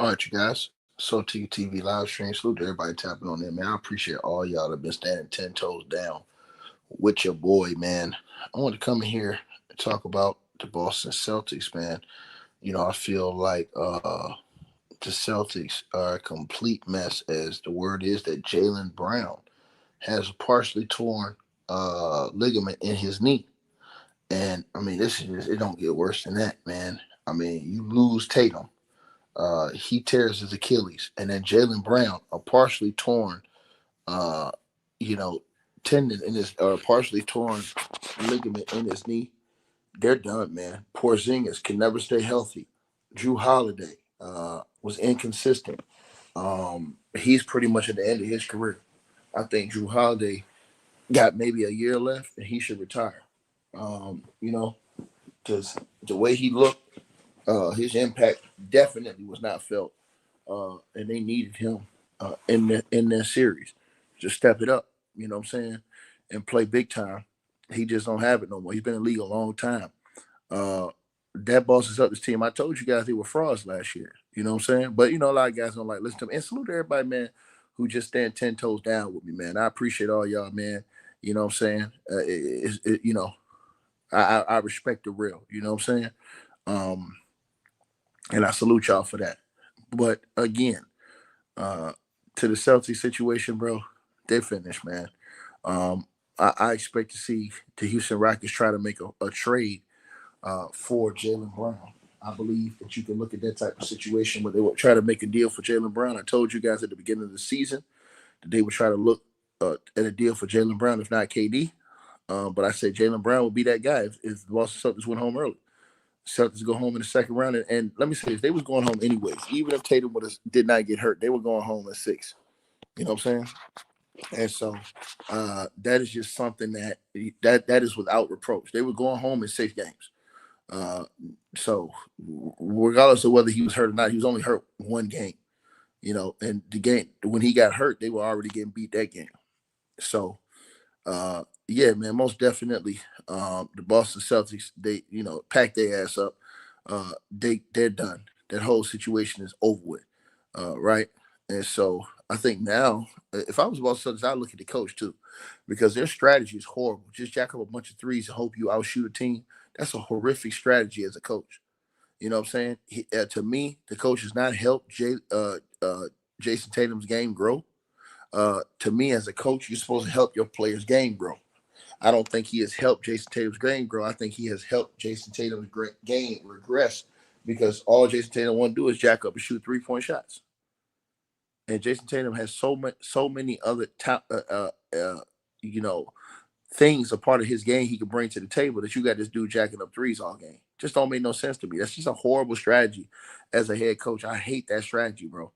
All right, you guys. So TV live stream. Salute to everybody tapping on there, man. I appreciate all y'all that been standing 10 toes down with your boy, man. I want to come in here and talk about the Boston Celtics, man. I feel like the Celtics are a complete mess, as the word is that Jalen Brown has a partially torn ligament in his knee. And I mean, this is just, it don't get worse than that, man. I mean, you lose Tatum. He tears his Achilles, and then Jalen Brown, a partially torn, uh, you know, tendon in his, or partially torn ligament in his knee. They're done, man. Porzingis can never stay healthy. Drew Holiday was inconsistent. He's pretty much at the end of his career. I think Drew Holiday got maybe a year left, and he should retire. You know, because the way he looked, his impact definitely was not felt, and they needed him in their series to step it up. You know what I'm saying, and play big time. He just don't have it no more. He's been in the league a long time. Uh, that Boston Celtics team, I told you guys they were frauds last year. You know what I'm saying? But a lot of guys don't like listen to me. And salute to everybody, man, who just stand 10 toes down with me, man. I appreciate all y'all, man. You know what I'm saying? I respect the real. You know what I'm saying? Um, and I salute y'all for that. But again, uh, to the Celtics situation, bro, they're finished, man. I expect to see the Houston Rockets try to make a trade for Jalen Brown. I believe that you can look at that type of situation where they would try to make a deal for Jalen Brown. I told you guys at the beginning of the season that they would try to look at a deal for Jalen Brown, if not KD. But I said Jalen Brown would be that guy if the Boston Celtics went home early. Celtics go home in the second round, and let me say this: they was going home anyways. Even if Tatum did not get hurt, they were going home at 6. You know what I'm saying? And so that is just something that is without reproach. They were going home in 6 games. Uh, so regardless of whether he was hurt or not, he was only hurt one game. And the game when he got hurt, they were already getting beat that game. So yeah, man, most definitely. The Boston Celtics, they pack their ass up. They're done. That whole situation is over with, right? And so I think now, if I was Boston Celtics, I'd look at the coach too, because their strategy is horrible. Just jack up a bunch of threes and hope you outshoot a team. That's a horrific strategy as a coach. You know what I'm saying? To me, the coach has not helped Jason Tatum's game grow. To me, as a coach, you're supposed to help your players' game grow. I don't think he has helped Jason Tatum's game grow. I think he has helped Jason Tatum's game regress because all Jason Tatum want to do is jack up and shoot 3-point shots. And Jason Tatum has so many other you know, things a part of his game he can bring to the table that you got this dude jacking up threes all game. Just don't make no sense to me. That's just a horrible strategy as a head coach. I hate that strategy, bro.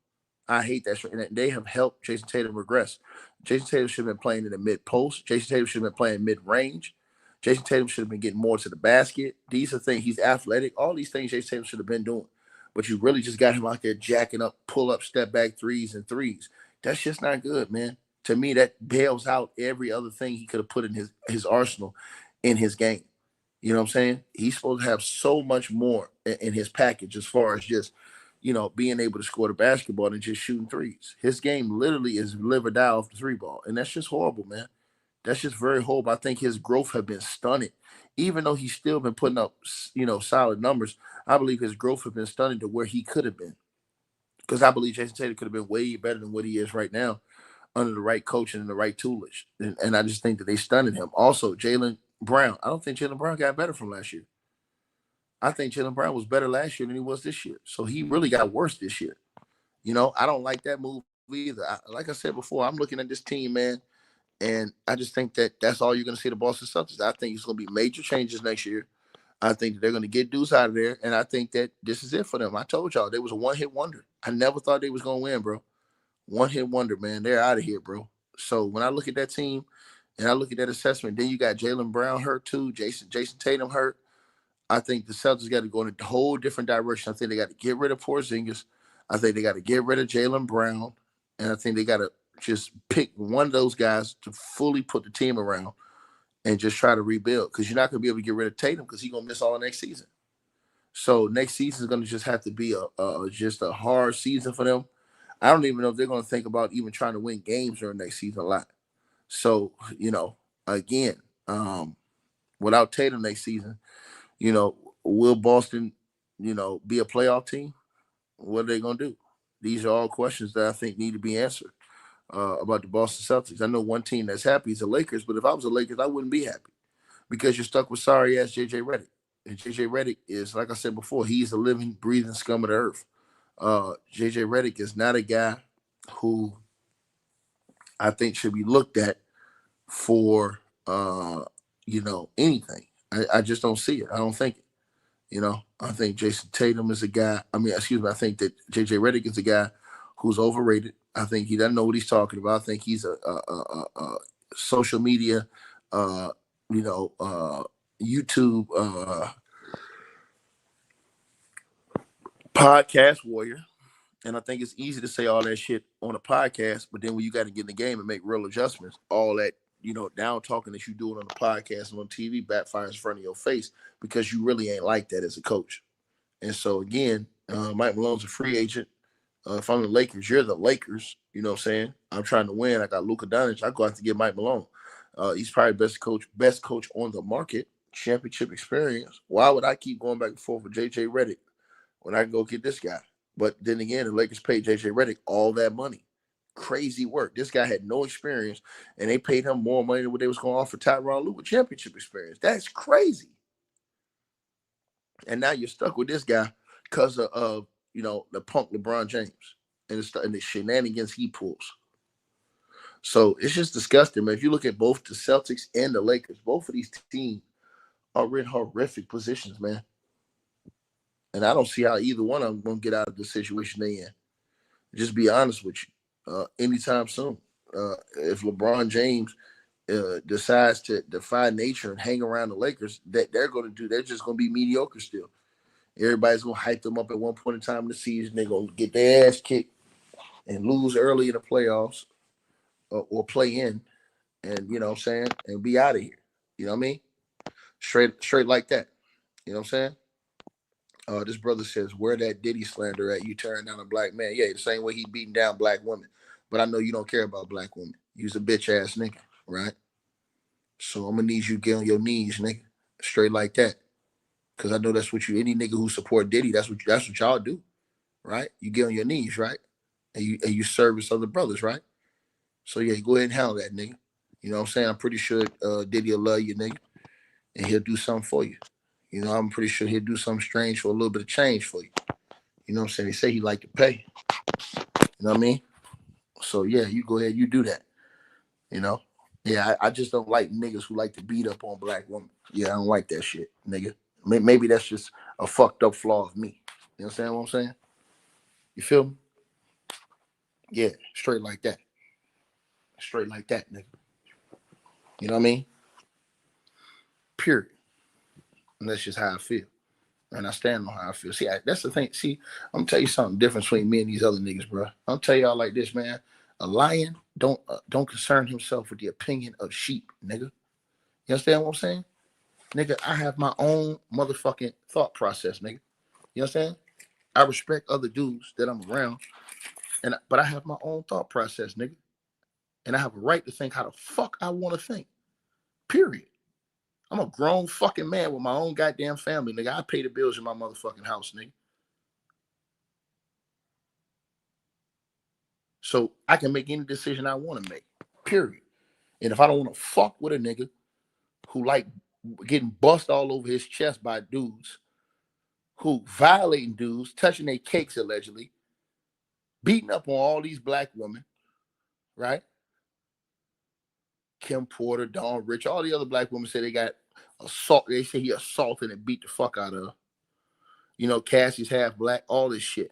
I hate that. And they have helped Jason Tatum regress. Jason Tatum should have been playing in the mid post. Jason Tatum should have been playing mid range. Jason Tatum should have been getting more to the basket. These are things. He's athletic. All these things Jason Tatum should have been doing. But you really just got him out there jacking up, pull up, step back threes and threes. That's just not good, man. To me, that bails out every other thing he could have put in his arsenal in his game. You know what I'm saying? He's supposed to have so much more in his package as far as just, being able to score the basketball and just shooting threes. His game literally is live or die off the three ball. And that's just horrible, man. That's just very horrible. I think his growth have been stunted. Even though he's still been putting up, solid numbers, I believe his growth have been stunted to where he could have been. Because I believe Jason Tatum could have been way better than what he is right now under the right coaching and the right toolage. And I just think that they stunned him. Also, Jalen Brown. I don't think Jalen Brown got better from last year. I think Jalen Brown was better last year than he was this year. So he really got worse this year. I don't like that move either. Like I said before, I'm looking at this team, man, and I just think that that's all you're going to see the Boston Celtics. I think it's going to be major changes next year. I think that they're going to get dudes out of there, and I think that this is it for them. I told y'all they was a one-hit wonder. I never thought they was going to win, bro. One-hit wonder, man. They're out of here, bro. So when I look at that team and I look at that assessment, then you got Jalen Brown hurt too, Jason Tatum hurt. I think the Celtics got to go in a whole different direction. I think they got to get rid of Porzingis. I think they got to get rid of Jalen Brown, and I think they got to just pick one of those guys to fully put the team around and just try to rebuild. Because you're not going to be able to get rid of Tatum because he's going to miss all the next season. So next season is going to just have to be just a hard season for them. I don't even know if they're going to think about even trying to win games during next season a lot. So again, without Tatum next season, will Boston, be a playoff team? What are they going to do? These are all questions that I think need to be answered about the Boston Celtics. I know one team that's happy is the Lakers, but if I was the Lakers, I wouldn't be happy because you're stuck with sorry ass JJ Redick. And JJ Redick is, like I said before, he's a living, breathing scum of the earth. JJ Redick is not a guy who I think should be looked at for anything. I just don't see it. I don't think it. I think Jason Tatum is a guy. I mean, excuse me. I think that JJ Redick is a guy who's overrated. I think he doesn't know what he's talking about. I think he's a social media, uh, YouTube podcast warrior. And I think it's easy to say all that shit on a podcast, but then when you got to get in the game and make real adjustments, all that down talking that you doing on the podcast and on TV backfires in front of your face because you really ain't like that as a coach. And so again, Mike Malone's a free agent. If I'm the Lakers, you're the Lakers. You know what I'm saying? I'm trying to win. I got Luka Doncic. I go out to get Mike Malone. He's probably best coach on the market, championship experience. Why would I keep going back and forth with JJ Redick when I can go get this guy? But then again, the Lakers paid JJ Redick all that money. Crazy work. This guy had no experience, and they paid him more money than what they was going to offer Tyronn Lue with championship experience. That's crazy. And now you're stuck with this guy because of the punk LeBron James and the shenanigans he pulls. So it's just disgusting, man. If you look at both the Celtics and the Lakers, both of these teams are in horrific positions, man. And I don't see how either one of them going to get out of the situation they in. Just be honest with you. Anytime soon. If LeBron James decides to defy nature and hang around the Lakers, that they're just going to be mediocre still. Everybody's going to hype them up at one point in time in the season. They're going to get their ass kicked and lose early in the playoffs or play in and, you know what I'm saying, and be out of here. You know what I mean? Straight like that. You know what I'm saying? This brother says, where that Diddy slander at? You turn down a black man. Yeah, the same way he beating down black women. But I know you don't care about black women. You's a bitch ass nigga, right? So I'm gonna need you to get on your knees, nigga. Straight like that. Cause I know that's what any nigga who support Diddy, that's what y'all do, right? You get on your knees, right? And you service other brothers, right? So yeah, go ahead and handle that, nigga. You know what I'm saying? I'm pretty sure Diddy will love you, nigga. And he'll do something for you. I'm pretty sure he'll do something strange for a little bit of change for you. You know what I'm saying? He say he like to pay. You know what I mean? So yeah, you go ahead, you do that. Yeah, I just don't like niggas who like to beat up on black women. Yeah, I don't like that shit, nigga. Maybe that's just a fucked up flaw of me. You understand what I'm saying? You feel me? Yeah, straight like that. Straight like that, nigga. You know what I mean? Period. And that's just how I feel. And I stand on how I feel. See, that's the thing. See, I'm gonna tell you something different between me and these other niggas, bro. I'm tell y'all like this, man. A lion don't concern himself with the opinion of sheep, nigga. You understand what I'm saying? Nigga, I have my own motherfucking thought process, nigga. You understand? I respect other dudes that I'm around, but I have my own thought process, nigga. And I have a right to think how the fuck I want to think. Period. I'm a grown fucking man with my own goddamn family, nigga. I pay the bills in my motherfucking house, nigga. So I can make any decision I want to make. Period. And if I don't want to fuck with a nigga who like getting bust all over his chest by dudes, who violating dudes, touching their cakes allegedly, beating up on all these black women, right? Kim Porter, Dawn Rich, all the other black women say they got assault. They say he assaulted and beat the fuck out of her. Cassie's half black, all this shit.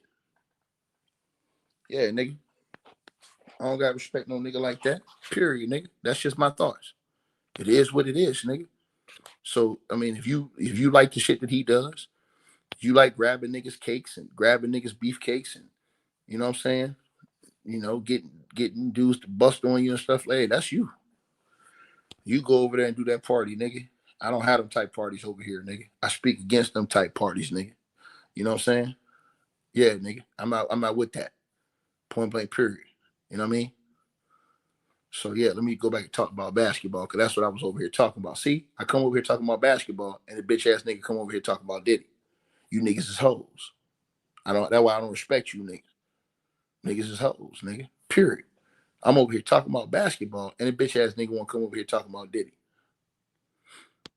Yeah, nigga. I don't got respect no nigga like that. Period, nigga. That's just my thoughts. It is what it is, nigga. So, I mean, if you like the shit that he does, you like grabbing niggas cakes and grabbing niggas beefcakes and, you know what I'm saying? Getting dudes to bust on you and stuff like that, that's you. You go over there and do that party, nigga. I don't have them type parties over here, nigga. I speak against them type parties, nigga. You know what I'm saying? Yeah, nigga. I'm not with that. Point blank, period. You know what I mean? So yeah, let me go back and talk about basketball, because that's what I was over here talking about. See, I come over here talking about basketball, and the bitch ass nigga come over here talking about Diddy. You niggas is hoes. That's why I don't respect you niggas. Niggas is hoes, nigga. Period. I'm over here talking about basketball, and the bitch ass nigga want to come over here talking about Diddy.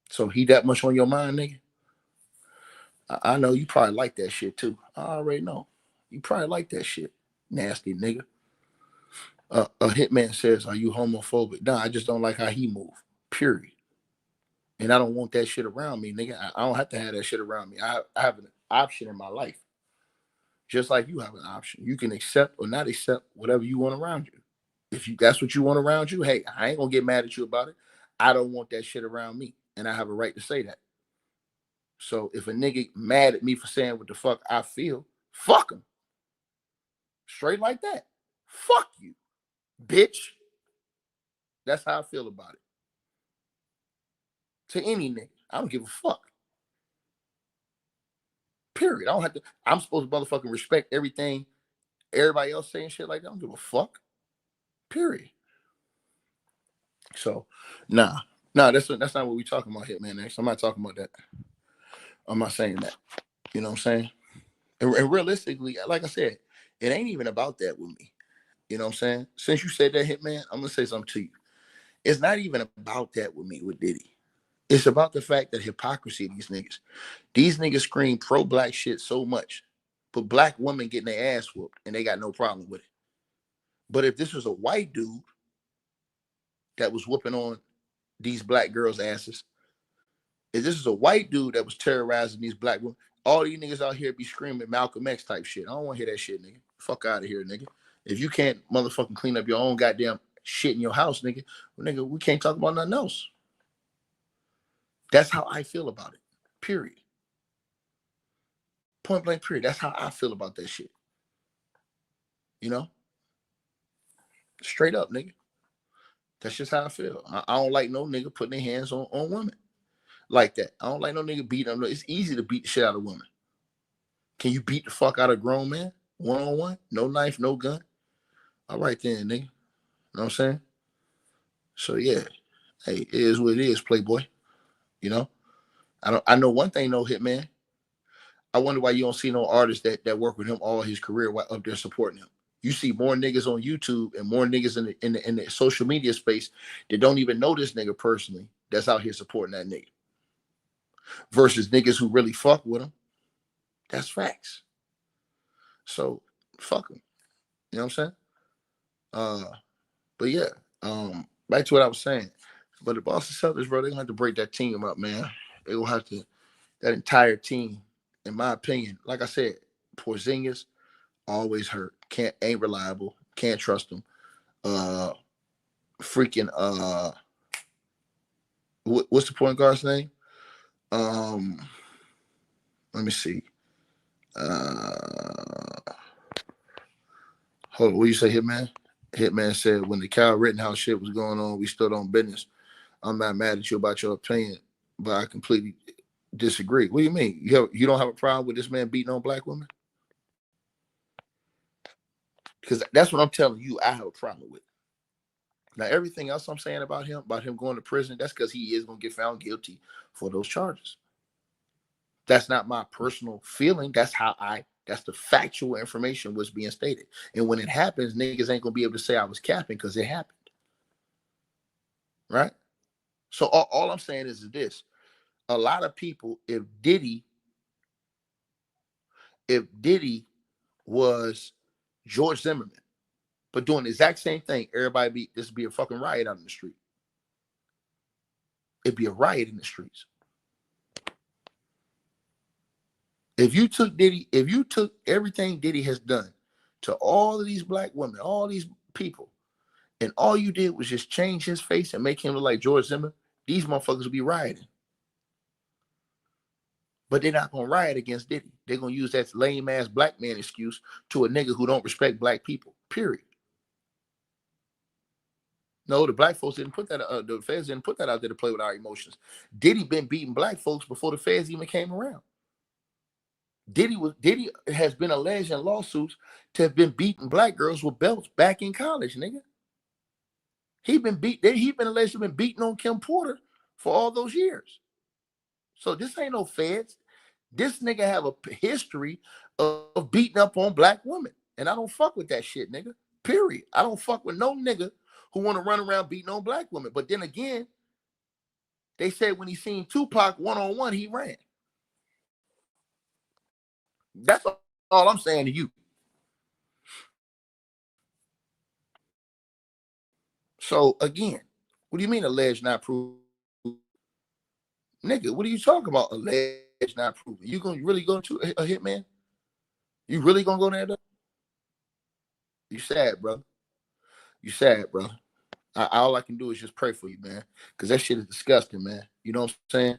So he that much on your mind, nigga? I know you probably like that shit too. I already know. You probably like that shit. Nasty nigga. A hitman says, "Are you homophobic?" Nah, I just don't like how he move. Period. And I don't want that shit around me, nigga. I don't have to have that shit around me. I have an option in my life. Just like you have an option. You can accept or not accept whatever you want around you. If that's what you want around you, hey, I ain't gonna get mad at you about it. I don't want that shit around me. And I have a right to say that. So if a nigga mad at me for saying what the fuck I feel, fuck him. Straight like that. Fuck you, bitch. That's how I feel about it. To any nigga. I don't give a fuck. Period. I don't have to. I'm supposed to motherfucking respect everything everybody else saying shit like that. I don't give a fuck. Period. So, nah, that's not what we talking about here, man. I'm not talking about that. I'm not saying that. You know what I'm saying? And realistically, like I said, it ain't even about that with me. You know what I'm saying? Since you said that, Hitman, I'm gonna say something to you. It's not even about that with me with Diddy. It's about the fact that hypocrisy of these niggas. These niggas scream pro-black shit so much, but black women getting their ass whooped and they got no problem with it. But if this was a white dude that was whooping on these black girls' asses, if this is a white dude that was terrorizing these black women, all these niggas out here be screaming Malcolm X type shit. I don't want to hear that shit, nigga. Fuck out of here, nigga. If you can't motherfucking clean up your own goddamn shit in your house, nigga, we can't talk about nothing else. That's how I feel about it. Period. Point blank, period. That's how I feel about that shit. You know? Straight up, nigga. That's just how I feel. I don't like no nigga putting their hands on women like that. I don't like no nigga beating them. It's easy to beat the shit out of women. Can you beat the fuck out of a grown man? One-on-one? No knife, no gun? All right then, nigga. You know what I'm saying? So yeah. Hey, it is what it is, Playboy. You know? I know one thing, no Hitman. I wonder why you don't see no artists that work with him all his career up there supporting him. You see more niggas on YouTube and more niggas in the social media space that don't even know this nigga personally that's out here supporting that nigga. Versus niggas who really fuck with him. That's facts. So fuck him. You know what I'm saying? But yeah, back to what I was saying. But the Boston Celtics, bro, they're gonna have to break that team up, man. They will have to, that entire team, in my opinion, like I said, Porzingis always hurt. Ain't reliable. Can't trust him. Freaking what's the point guard's name? Let me see. Hold on, what you say, Hitman? Hitman said when the Kyle Rittenhouse shit was going on, we stood on business. I'm not mad at you about your opinion, but I completely disagree. What do you mean? You don't have a problem with this man beating on black women? Because that's what I'm telling you. I have a problem with. Now everything else I'm saying about him going to prison, that's because he is gonna get found guilty for those charges. That's not my personal feeling. That's the factual information was being stated. And when it happens, niggas ain't gonna be able to say I was capping because it happened. Right? So all I'm saying is this. A lot of people, if Diddy was George Zimmerman, but doing the exact same thing, this would be a fucking riot out in the street. It'd be a riot in the streets. If you took everything Diddy has done to all of these black women, all these people, and all you did was just change his face and make him look like George Zimmerman, these motherfuckers will be rioting. But they're not gonna riot against Diddy. They're gonna use that lame ass black man excuse to a nigga who don't respect black people. Period. No, the black folks didn't put that. The feds didn't put that out there to play with our emotions. Diddy been beating black folks before the feds even came around. Diddy has been alleged in lawsuits to have been beating black girls with belts back in college, nigga. He been alleged to have been beating on Kim Porter for all those years. So this ain't no feds. This nigga have a history of beating up on black women. And I don't fuck with that shit, nigga. Period. I don't fuck with no nigga who want to run around beating on black women. But then again, they said when he seen Tupac one-on-one, he ran. That's all I'm saying to you. So again, what do you mean alleged not proven? Nigga, what are you talking about? Alleged not proven. You gonna really go to a hitman? You really gonna go there though? You sad, brother. You sad, brother. All I can do is just pray for you, man, because that shit is disgusting, man. You know what I'm saying?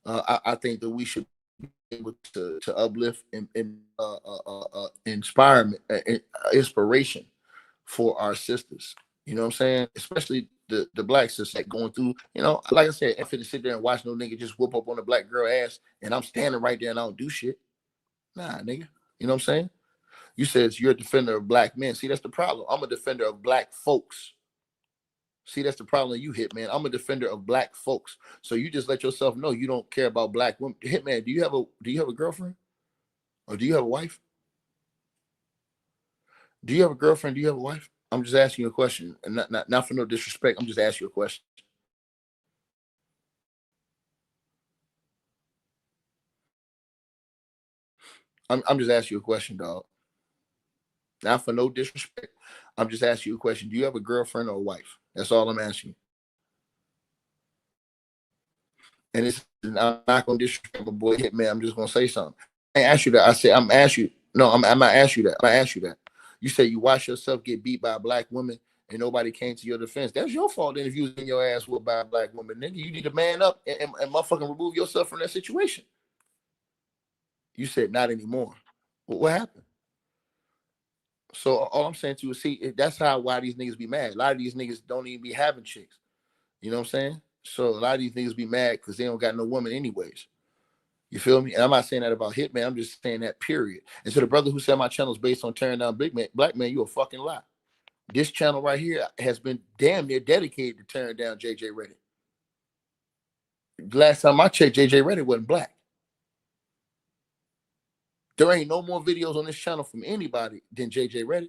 I think that we should be able to uplift and inspire inspiration for our sisters. You know what I'm saying? Especially the black sisters that going through, you know, like I said, if it sit there and watch no nigga just whoop up on a black girl ass and I'm standing right there and I don't do shit. Nah, nigga. You know what I'm saying? You said you're a defender of black men. See, that's the problem. I'm a defender of black folks. See, that's the problem you hit, man. I'm a defender of black folks. So you just let yourself know you don't care about black women. Hitman, do you have a girlfriend? Or do you have a wife? Do you have a girlfriend? Do you have a wife? I'm just asking you a question. And not for no disrespect. I'm just asking you a question. I'm just asking you a question, dog. Not for no disrespect. I'm just asking you a question. Do you have a girlfriend or a wife? That's all I'm asking you. And I'm not gonna disrespect my boy Hitman. I'm just gonna say something. I asked you that. I said I'm ask you. No, I'm not ask you that. I'm ask you that. You say you watch yourself get beat by a black woman and nobody came to your defense. That's your fault. Then if you was in your ass whooped by a black woman, nigga, you need to man up and motherfucking remove yourself from that situation. You said not anymore. What happened? So all I'm saying to you is, see, that's why these niggas be mad. A lot of these niggas don't even be having chicks. You know what I'm saying? So a lot of these niggas be mad because they don't got no woman anyways. You feel me? And I'm not saying that about Hitman. I'm just saying that period. And so the brother who said my channel is based on tearing down black man, you a fucking lie. This channel right here has been damn near dedicated to tearing down JJ Redick. Last time I checked, JJ Redick wasn't black. There ain't no more videos on this channel from anybody than JJ Redick.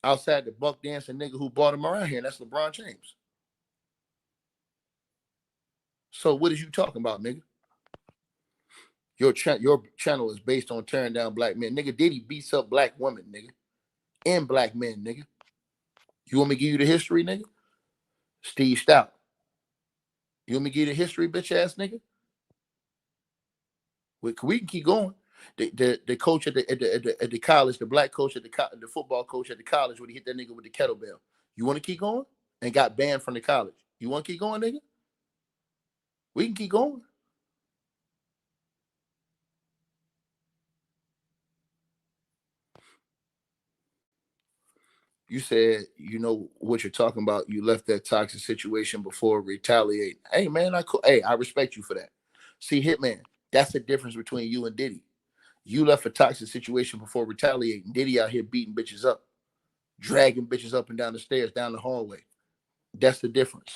Outside the buck dancing nigga who brought him around here, and that's LeBron James. So what is you talking about, nigga? Your channel is based on tearing down black men. Nigga, Diddy beats up black women, nigga. And black men, nigga. You want me to give you the history, nigga? Steve Stout. You want me to give you the history, bitch ass nigga? We can keep going. The coach at the college, the black coach at the football coach at the college, when he hit that nigga with the kettlebell. You want to keep going? And got banned from the college. You want to keep going, nigga? We can keep going. You said you know what you're talking about. You left that toxic situation before retaliating. Hey man, I respect you for that. See, Hitman, that's the difference between you and Diddy. You left a toxic situation before retaliating. Diddy out here beating bitches up, dragging bitches up and down the stairs, down the hallway. That's the difference.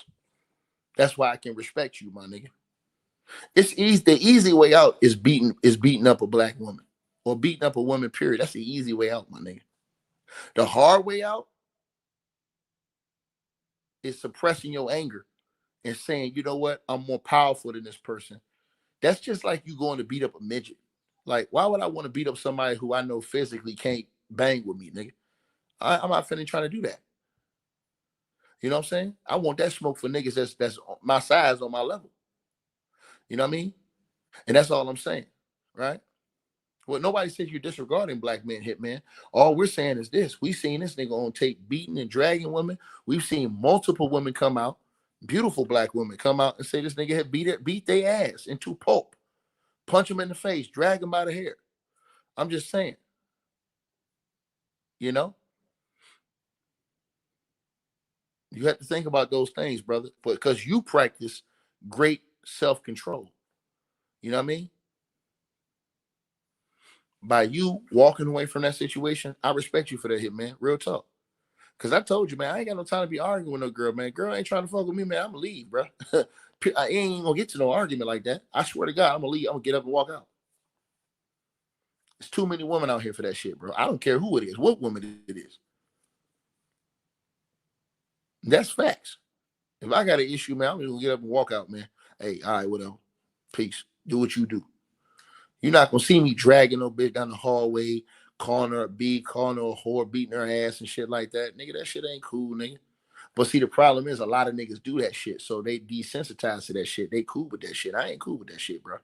That's why I can respect you, my nigga. It's easy. The easy way out is beating up a black woman or beating up a woman. Period. That's the easy way out, my nigga. The hard way out is suppressing your anger and saying, you know what, I'm more powerful than this person. That's just like you going to beat up a midget. Like, why would I want to beat up somebody who I know physically can't bang with me, nigga? I'm not finna trying to do that. You know what I'm saying? I want that smoke for niggas that's my size on my level. You know what I mean? And that's all I'm saying, right? Well, nobody says you're disregarding black men, Hitman. All we're saying is this: we seen this nigga on tape beating and dragging women. We've seen multiple women come out, beautiful black women come out and say this nigga had beat their ass into pulp, punch them in the face, drag them by the hair. I'm just saying, you know, you have to think about those things, brother, because you practice great self-control. You know what I mean? by you walking away from that situation, I respect you for that, hit man. Real talk. Cause I told you, man, I ain't got no time to be arguing with no girl, man. Girl ain't trying to fuck with me, man. I'm gonna leave, bro. I ain't gonna get to no argument like that. I swear to God, I'm gonna leave. I'm gonna get up and walk out. There's too many women out here for that shit, bro. I don't care who it is, what woman it is. That's facts. If I got an issue, man, I'm just gonna get up and walk out, man. Hey, all right, whatever. Peace. Do what you do. You're not gonna see me dragging no bitch down the hallway, calling her a B, calling her a whore, beating her ass and shit like that. Nigga, that shit ain't cool, nigga. But see, the problem is a lot of niggas do that shit, so they desensitized to that shit. They cool with that shit. I ain't cool with that shit, bro.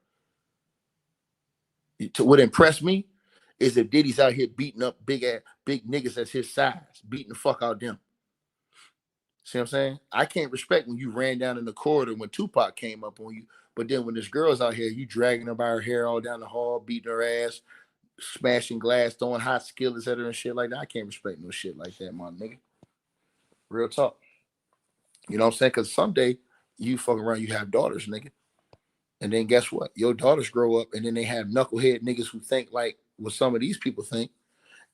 What impressed me is that Diddy's out here beating up big niggas that's his size, beating the fuck out them. See what I'm saying? I can't respect when you ran down in the corridor when Tupac came up on you, but then when this girl's out here, you dragging her by her hair all down the hall, beating her ass, smashing glass, throwing hot skillets at her and shit like that. I can't respect no shit like that, my nigga. Real talk. You know what I'm saying? Because someday you fuck around, you have daughters, nigga. And then guess what? Your daughters grow up and then they have knucklehead niggas who think like what some of these people think.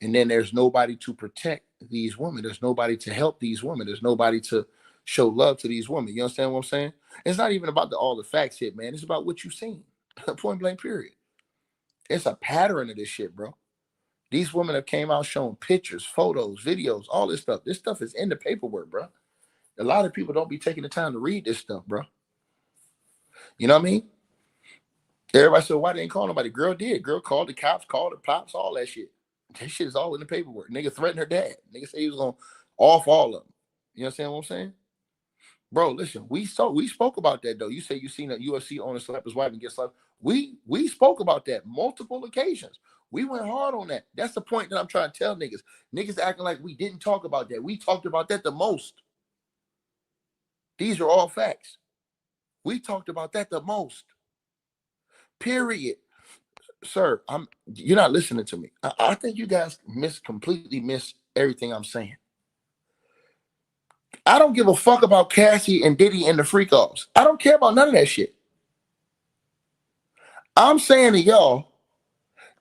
And then there's nobody to protect these women. There's nobody to help these women. There's nobody to show love to these women. You understand what I'm saying? It's not even about all the facts here, man. It's about what you've seen. Point blank, period. It's a pattern of this shit, bro. These women have came out showing pictures, photos, videos, all this stuff. This stuff is in the paperwork, bro. A lot of people don't be taking the time to read this stuff, bro. You know what I mean? Everybody said, why they ain't call nobody? Girl did. Girl called the cops, called the pops, all that shit. That shit is all in the paperwork. Nigga threatened her dad. Nigga said he was gonna off all of them. You understand what I'm saying? Bro, listen, we spoke about that though. You say you seen a UFC owner slap his wife and get slapped. We spoke about that multiple occasions. We went hard on that. That's the point that I'm trying to tell niggas. Niggas acting like we didn't talk about that. We talked about that the most. These are all facts. We talked about that the most. Period. Sir, you're not listening to me. I think you guys completely miss everything I'm saying. I don't give a fuck about Cassie and Diddy and the freak offs. I don't care about none of that shit. I'm saying to y'all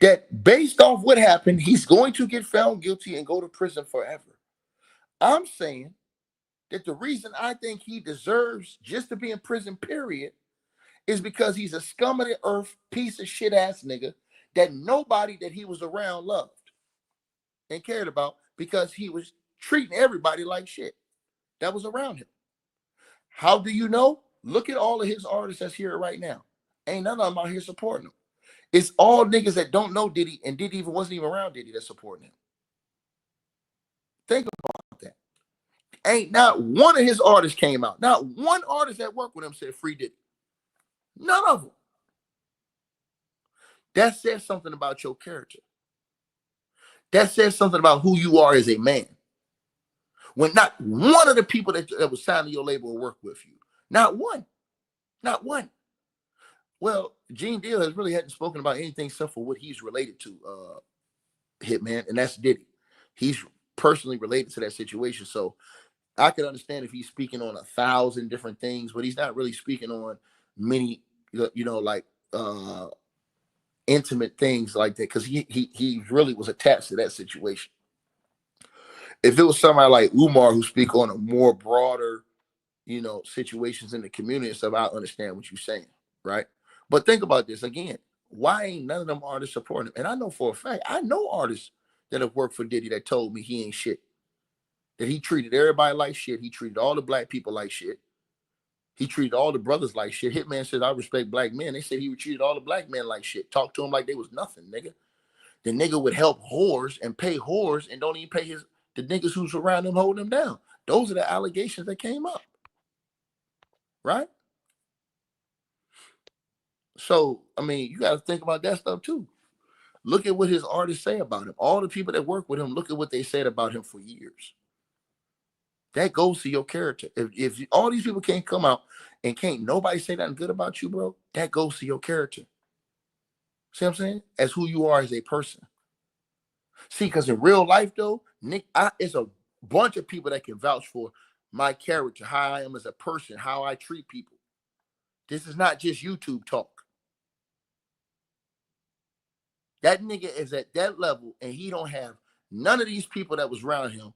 that based off what happened, he's going to get found guilty and go to prison forever. I'm saying that the reason I think he deserves just to be in prison, period, is because he's a scum of the earth, piece of shit ass nigga that nobody that he was around loved and cared about because he was treating everybody like shit that was around him. How do you know? Look at all of his artists that's here right now. Ain't none of them out here supporting him. It's all niggas that don't know Diddy and Diddy wasn't even around Diddy that's supporting him. Think about that. Ain't not one of his artists came out. Not one artist that worked with him said free Diddy. None of them. That says something about your character. That says something about who you are as a man. When not one of the people that was signed to your label will work with you. Not one. Not one. Well, Gene Deal has really hadn't spoken about anything except for what he's related to, Hitman, and that's Diddy. He's personally related to that situation. So I could understand if he's speaking on 1,000 different things, but he's not really speaking on many, like intimate things like that, because he really was attached to that situation. If it was somebody like Umar who speak on a more broader, situations in the community and stuff, I understand what you're saying, right? But think about this again. Why ain't none of them artists supporting him? And I know for a fact, I know artists that have worked for Diddy that told me he ain't shit. That he treated everybody like shit. He treated all the black people like shit. He treated all the brothers like shit. Hitman said, I respect black men. They said he treated all the black men like shit. Talk to them like they was nothing, nigga. The nigga would help whores and pay whores and don't even pay the niggas who's around him holding him down. Those are the allegations that came up. Right? So, I mean, you got to think about that stuff too. Look at what his artists say about him. All the people that work with him, look at what they said about him for years. That goes to your character. If all these people can't come out and can't nobody say nothing good about you, bro, that goes to your character. See what I'm saying? As who you are as a person. See, because in real life, though, Nick, it's a bunch of people that can vouch for my character, how I am as a person, how I treat people. This is not just YouTube talk. That nigga is at that level, and he don't have none of these people that was around him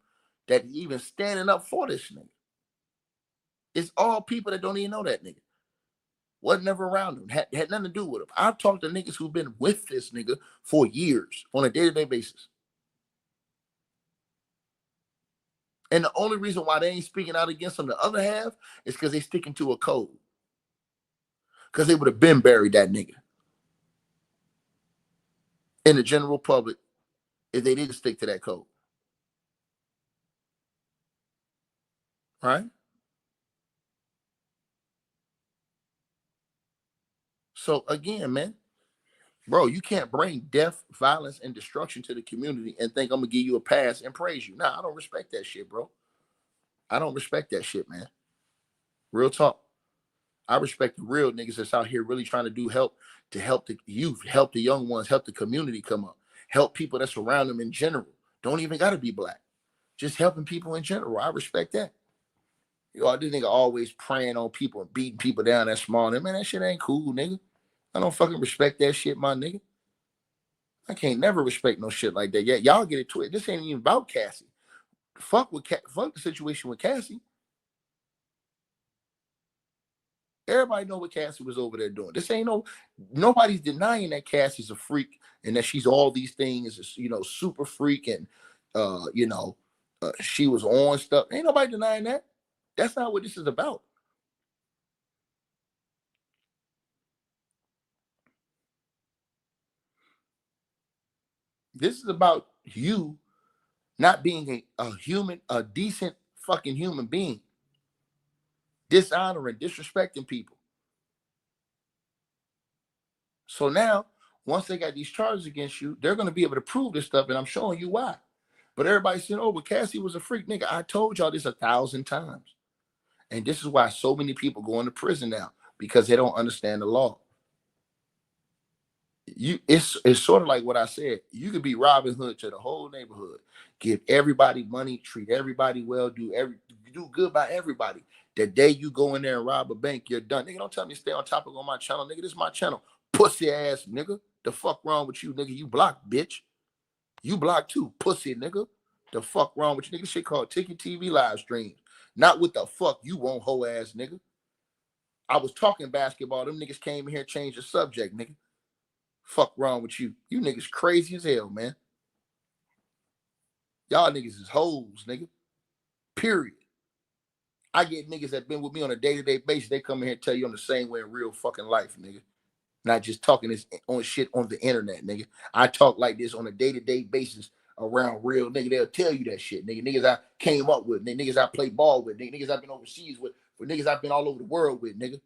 that even standing up for this nigga. It's all people that don't even know that nigga. Wasn't never around him. Had nothing to do with him. I've talked to niggas who've been with this nigga for years on a day-to-day basis. And the only reason why they ain't speaking out against him the other half is because they sticking to a code. Because they would have been buried that nigga in the general public if they didn't stick to that code. Right? So again, man, bro, you can't bring death, violence, and destruction to the community and think I'm gonna give you a pass and praise you. Nah, I don't respect that shit, bro. I don't respect that shit, man. Real talk. I respect the real niggas that's out here really trying to do help to help the youth, help the young ones, help the community come up, help people that's around them in general. Don't even gotta be black. Just helping people in general. I respect that. You know, this nigga always preying on people and beating people down that small. Man, that shit ain't cool, nigga. I don't fucking respect that shit, my nigga. I can't never respect no shit like that. Yeah, y'all get it twisted. This ain't even about Cassie. Fuck the situation with Cassie. Everybody know what Cassie was over there doing. This ain't nobody's denying that Cassie's a freak and that she's all these things, you know, super freak and she was on stuff. Ain't nobody denying that. That's not what this is about. This is about you not being a human, a decent fucking human being, dishonoring, disrespecting people. So now, once they got these charges against you, they're going to be able to prove this stuff, and I'm showing you why. But everybody said, oh, but Cassie was a freak. Nigga, I told y'all this 1,000 times. And this is why so many people go into prison now, because they don't understand the law. It's sort of like what I said. You could be Robin Hood to the whole neighborhood, give everybody money, treat everybody well, do good by everybody. The day you go in there and rob a bank, you're done. Nigga, don't tell me to stay on topic on my channel. Nigga, this is my channel. Pussy ass nigga. The fuck wrong with you, nigga? You blocked, bitch. You blocked too, pussy nigga. The fuck wrong with you, nigga? Shit called Ticket TV live streams. Not what the fuck you want, hoe ass nigga. I was talking basketball. Them niggas came here and changed the subject, nigga. Fuck wrong with you? You niggas crazy as hell, man. Y'all niggas is hoes, nigga. Period. I get niggas that been with me on a day-to-day basis. They come in here and tell you I'm the same way in real fucking life, nigga. Not just talking this on shit on the internet, nigga. I talk like this on a day-to-day basis around real nigga. They'll tell you that shit, nigga. Niggas I came up with, niggas I play ball with, niggas I've been overseas with, niggas I've been all over the world with, nigga.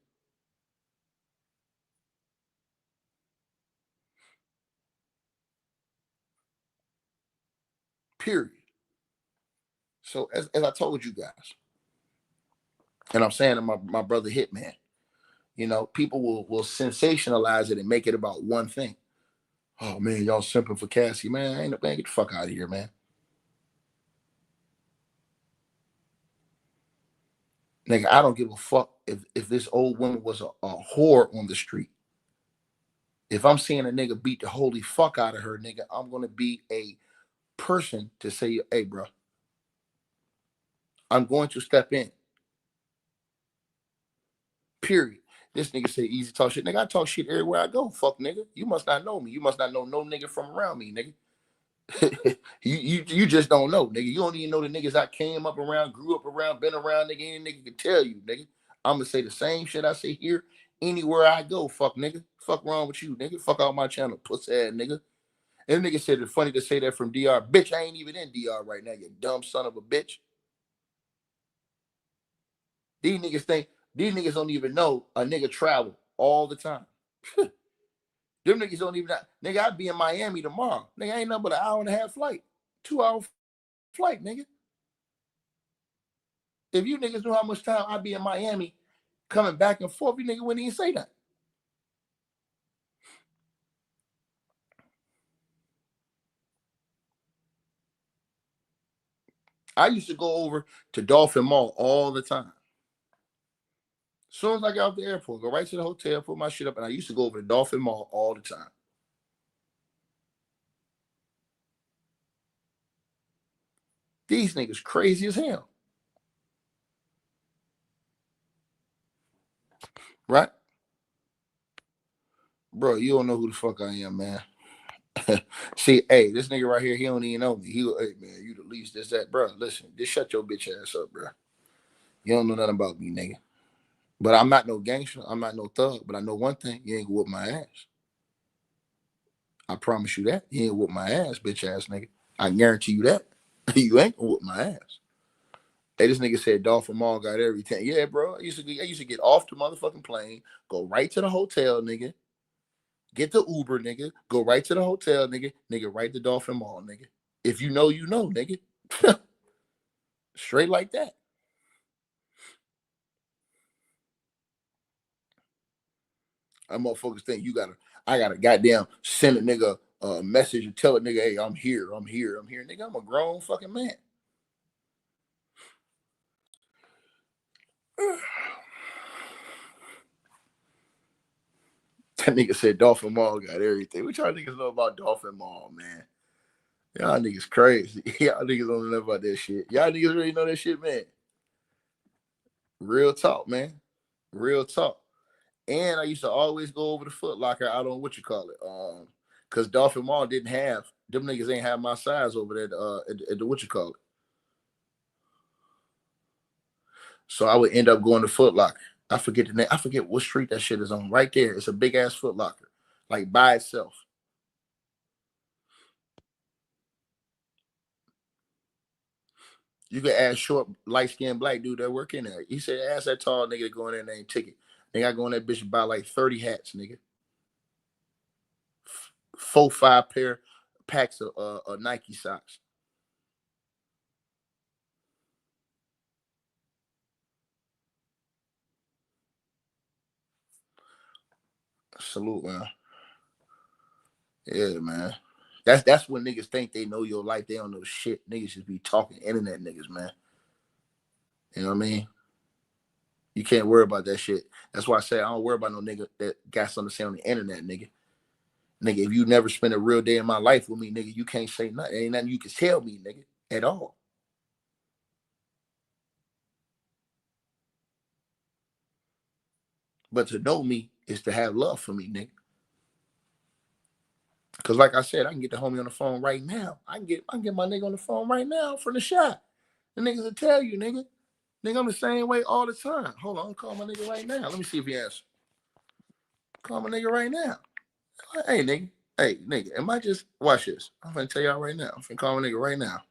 Period. So as I told you guys, and I'm saying to my brother Hitman, you know, people will sensationalize it and make it about one thing. Oh man, y'all simping for Cassie, man. Ain't no man, get the fuck out of here, man. Nigga, I don't give a fuck if this old woman was a whore on the street. If I'm seeing a nigga beat the holy fuck out of her, nigga, I'm gonna be a person to say, hey, bro, I'm going to step in. Period. This nigga say easy talk shit. Nigga, I talk shit everywhere I go. Fuck nigga. You must not know me. You must not know no nigga from around me, nigga. you just don't know, nigga. You don't even know the niggas I came up around, grew up around, been around, nigga. Any nigga can tell you, nigga. I'm gonna say the same shit I say here anywhere I go. Fuck nigga. Fuck wrong with you, nigga. Fuck out my channel, pussy ass nigga. And nigga said it's funny to say that from DR. Bitch, I ain't even in DR right now, you dumb son of a bitch. These niggas don't even know a nigga travel all the time. Them niggas don't even nigga, I'd be in Miami tomorrow. Nigga, ain't nothing but an hour and a half flight. 2 hour flight, nigga. If you niggas knew how much time I'd be in Miami coming back and forth, you niggas wouldn't even say that. I used to go over to Dolphin Mall all the time. As soon as I got off the airport, go right to the hotel, put my shit up, and I used to go over to Dolphin Mall all the time. These niggas crazy as hell. Right? Bro, you don't know who the fuck I am, man. See, hey, this nigga right here, he don't even know me. Hey, man, you the least, this, that. Bro, listen, just shut your bitch ass up, bro. You don't know nothing about me, nigga. But I'm not no gangster. I'm not no thug. But I know one thing. You ain't gonna whoop my ass. I promise you that. You ain't whoop my ass, bitch ass nigga. I guarantee you that. You ain't gonna whoop my ass. Hey, this nigga said Dolphin Mall got everything. Yeah, bro. I used to get off the motherfucking plane, go right to the hotel, nigga. Get the Uber, nigga. Go right to the hotel, nigga. Nigga, right to Dolphin Mall, nigga. If you know, you know, nigga. Straight like that. I'm motherfuckers think I gotta goddamn send a nigga a message and tell a nigga, hey, I'm here. Nigga, I'm a grown fucking man. That nigga said Dolphin Mall got everything. What y'all niggas know about Dolphin Mall, man? Y'all niggas crazy. Y'all niggas don't know about that shit. Y'all niggas really know that shit, man. Real talk, man. Real talk. And I used to always go over the Foot Locker out on what you call it. Cause Dolphin Mall didn't have them niggas ain't have my size over there at the what you call it. So I would end up going to Foot Locker. I forget the name. I forget what street that shit is on. Right there. It's a big ass Foot Locker. Like by itself. You could ask short, light-skinned black dude that work in there. He said, ask that tall nigga to go in there and name ticket. They got to go in that bitch and buy like 30 hats, nigga. 4-5 pair packs of Nike socks. Salute, man. Yeah, man. That's when niggas think they know your life. They don't know shit. Niggas just be talking internet niggas, man. You know what I mean? You can't worry about that shit. That's why I say I don't worry about no nigga that got something to say on the internet, nigga. Nigga, if you never spent a real day in my life with me, nigga, you can't say nothing. Ain't nothing you can tell me, nigga, at all. But to know me is to have love for me, nigga. Cause like I said, I can get the homie on the phone right now. I can get my nigga on the phone right now from the shot. The niggas will tell you, nigga. Nigga, I'm the same way all the time. Hold on, call my nigga right now. Let me see if he answers. Call my nigga right now. Hey, nigga. Hey, nigga, am I just watch this? I'm gonna tell y'all right now. I'm gonna call my nigga right now.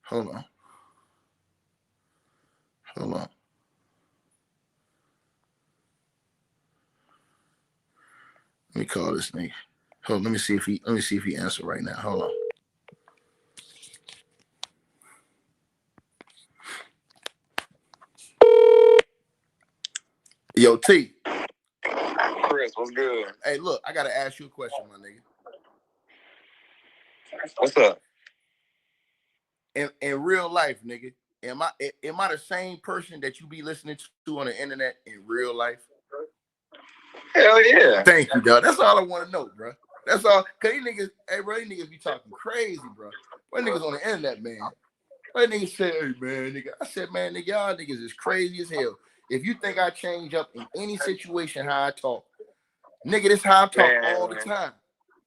Hold on. Hold on. Let me call this nigga. Hold on, let me see if he answer right now. Hold on. Yo, T. Chris, what's good? Hey, look, I gotta ask you a question, my nigga. What's up? In real life, nigga, am I the same person that you be listening to on the internet in real life? Hell yeah. Thank you, dog. That's all I want to know, bro. That's all. Cause these niggas, hey, bro, these niggas be talking crazy, bro. What niggas on the internet, man? What niggas say, hey, man, nigga? I said, man, nigga, y'all niggas is crazy as hell. If you think I change up in any situation how I talk, nigga, this how I talk all the time.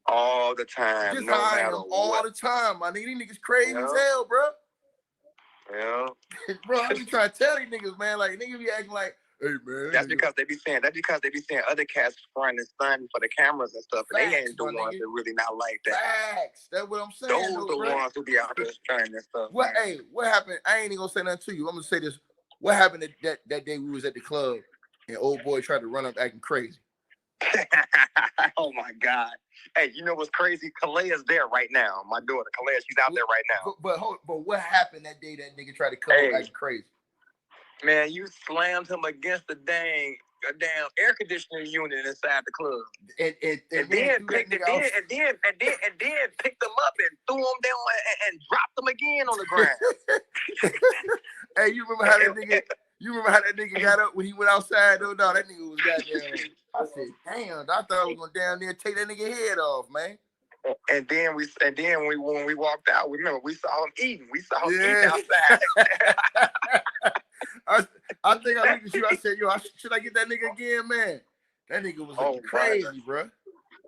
All the time. This no how I matter am all what. the time, my nigga. These niggas crazy as hell, bro. Yeah. Bro, I be trying to tell these niggas, man, like niggas be acting like, hey man. That's because they be saying other cats front and stunned for the cameras and stuff, and Facts, they ain't the ones that really not like that. Facts. That's what I'm saying. Those the ones who be out there trying and stuff. What happened? I ain't even gonna say nothing to you. I'm gonna say this. What happened that day we was at the club and old boy tried to run up acting crazy? Oh my God. Hey, you know what's crazy? Kalea's there right now. My daughter, Kalea, she's out there right now. But what happened that day that nigga tried to come up acting crazy? Man, you slammed him against the damn air conditioning unit inside the club. And then picked him up and threw him down and dropped him again on the ground. Hey, you remember how that nigga? You remember how that nigga got up when he went outside? No, that nigga was goddamn. I said, damn, I thought I was going down there and take that nigga head off, man. And then when we walked out, remember we saw him eating. We saw him eating outside. I think I looked at you. I said, "Yo, should I get that nigga again, man?" That nigga was crazy, bro.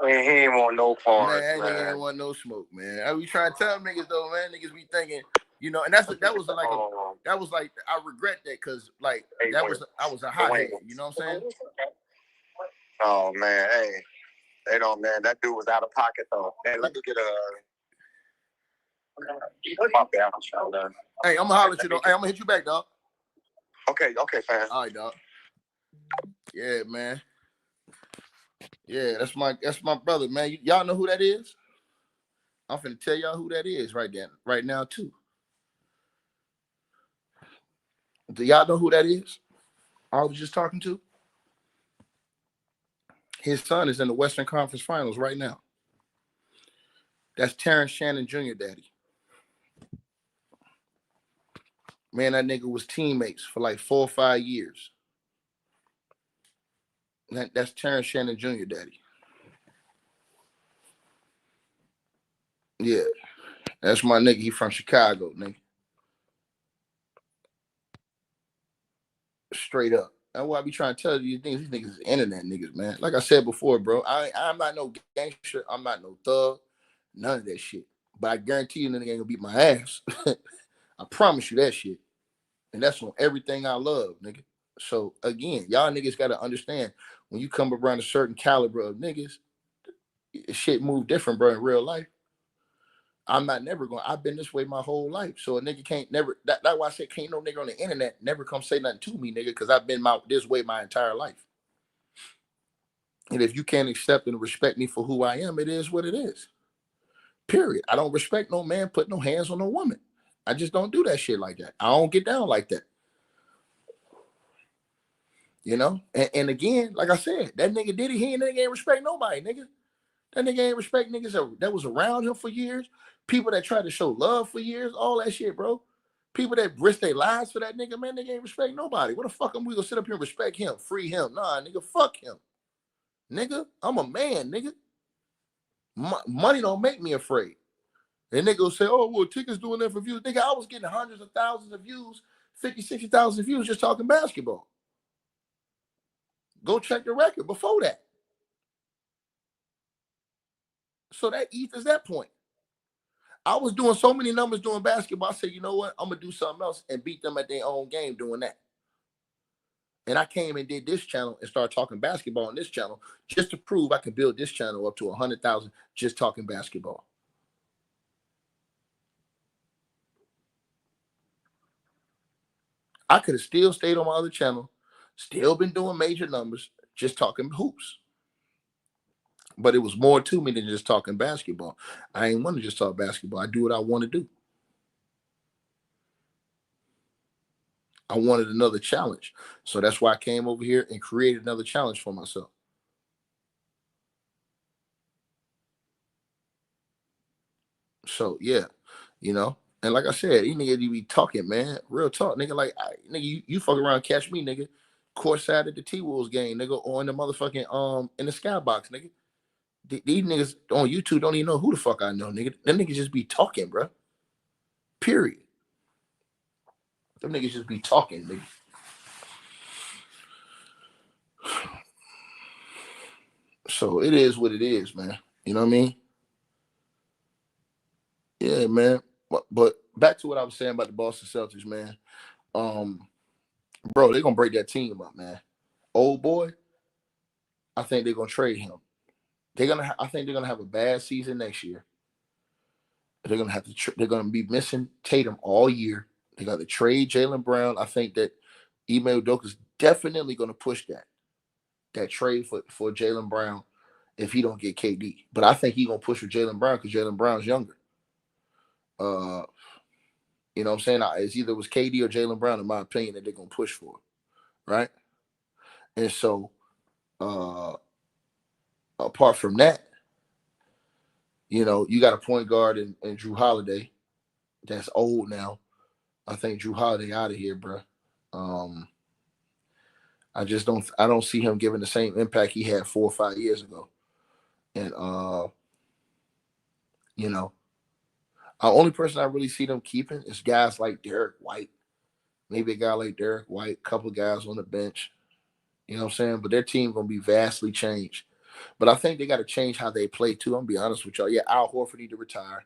Man, he ain't want no parts, man. That nigga ain't want no smoke, man. I be trying to tell niggas though, man. Niggas be thinking, you know, and that was like I regret that because like I was a hothead. You know what I'm saying? Oh man, hey, they don't, man. That dude was out of pocket though. Man, let me get a. Hey, I'm gonna holler at you though. Hey, I'm gonna hit you back, dog. Okay, fam. All right, dog. Yeah, man. Yeah, that's my brother, man. Y'all know who that is? I'm finna tell y'all who that is right now too. Do y'all know who that is? I was just talking to. His son is in the Western Conference Finals right now. That's Terrence Shannon Jr. daddy. Man, that nigga was teammates for like 4 or 5 years. That's Terrence Shannon Jr. daddy. Yeah. That's my nigga. He from Chicago, nigga. Straight up. That's why I be trying to tell you things. These niggas is internet niggas, man. Like I said before, bro, I'm not no gangster. I'm not no thug. None of that shit. But I guarantee you, nigga ain't gonna beat my ass. I promise you that shit. And that's on everything I love, nigga. So again, y'all niggas gotta understand when you come around a certain caliber of niggas, shit move different, bro, in real life. I'm not never going. I've been this way my whole life. So a nigga can't never. That's why I said can't no nigga on the internet never come say nothing to me, nigga, because I've been this way my entire life. And if you can't accept and respect me for who I am, it is what it is. Period. I don't respect no man put no hands on no woman. I just don't do that shit like that. I don't get down like that. You know? And again, like I said, that nigga Diddy, nigga ain't respect nobody, nigga. That nigga ain't respect niggas that was around him for years. People that tried to show love for years, all that shit, bro. People that risk their lives for that nigga, man, nigga ain't respect nobody. What the fuck am we gonna sit up here and respect him, free him? Nah, nigga, fuck him. Nigga, I'm a man, nigga. Money don't make me afraid. And nigga will say, oh, well, tickets doing that for views. Nigga, I was getting hundreds of thousands of views, 50, 60,000 views just talking basketball. Go check the record before that. So that is that point. I was doing so many numbers doing basketball. I said, you know what? I'm going to do something else and beat them at their own game doing that. And I came and did this channel and started talking basketball on this channel just to prove I could build this channel up to 100,000 just talking basketball. I could have still stayed on my other channel, still been doing major numbers, just talking hoops. But it was more to me than just talking basketball. I ain't want to just talk basketball. I do what I want to do. I wanted another challenge. So that's why I came over here and created another challenge for myself. So, yeah, you know. And like I said, these niggas be talking, man. Real talk, nigga. Like, nigga, you fuck around, catch me, nigga. Courtside at the T-Wolves game, nigga, or in the motherfucking, in the skybox, nigga. These niggas on YouTube don't even know who the fuck I know, nigga. Them niggas just be talking, bro. Period. Them niggas just be talking, nigga. So it is what it is, man. You know what I mean? Yeah, man. But back to what I was saying about the Boston Celtics, man. Bro, they're gonna break that team up, man. Old boy, I think they're gonna trade him. I think they're gonna have a bad season next year. They're gonna have to. They're gonna be missing Tatum all year. They got to trade Jaylen Brown. I think that Ime Udoka is definitely gonna push that trade for Jaylen Brown if he don't get KD. But I think he's gonna push for Jaylen Brown because Jaylen Brown's younger. You know what I'm saying? It's either it was KD or Jaylen Brown, in my opinion, that they're gonna push for, right? And so, apart from that, you know, you got a point guard in Jrue Holiday that's old now. I think Jrue Holiday out of here, bro. I don't see him giving the same impact he had 4 or 5 years ago. And You know, the only person I really see them keeping is guys like Derek White. Maybe a guy like Derek White, couple guys on the bench. You know what I'm saying? But their team gonna be vastly changed. But I think they got to change how they play too. I'm gonna be honest with y'all. Yeah, Al Horford need to retire.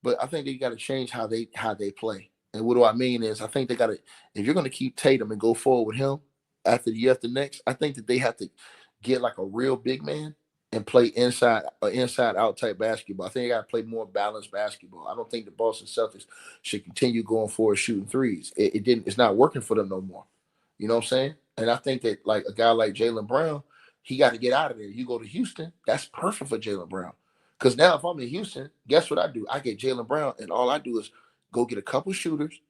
But I think they got to change how they play. And what do I mean is I think they got to, if you're going to keep Tatum and go forward with him after the year after next, I think that they have to get like a real big man and play inside out type basketball. I think they got to play more balanced basketball. I don't think the Boston Celtics should continue going forward shooting threes. It didn't. It's not working for them no more. You know what I'm saying? And I think that like a guy like Jaylen Brown, he got to get out of there. You go to Houston, that's perfect for Jaylen Brown. Because now if I'm in Houston, guess what I do? I get Jaylen Brown, and all I do is go get a couple shooters.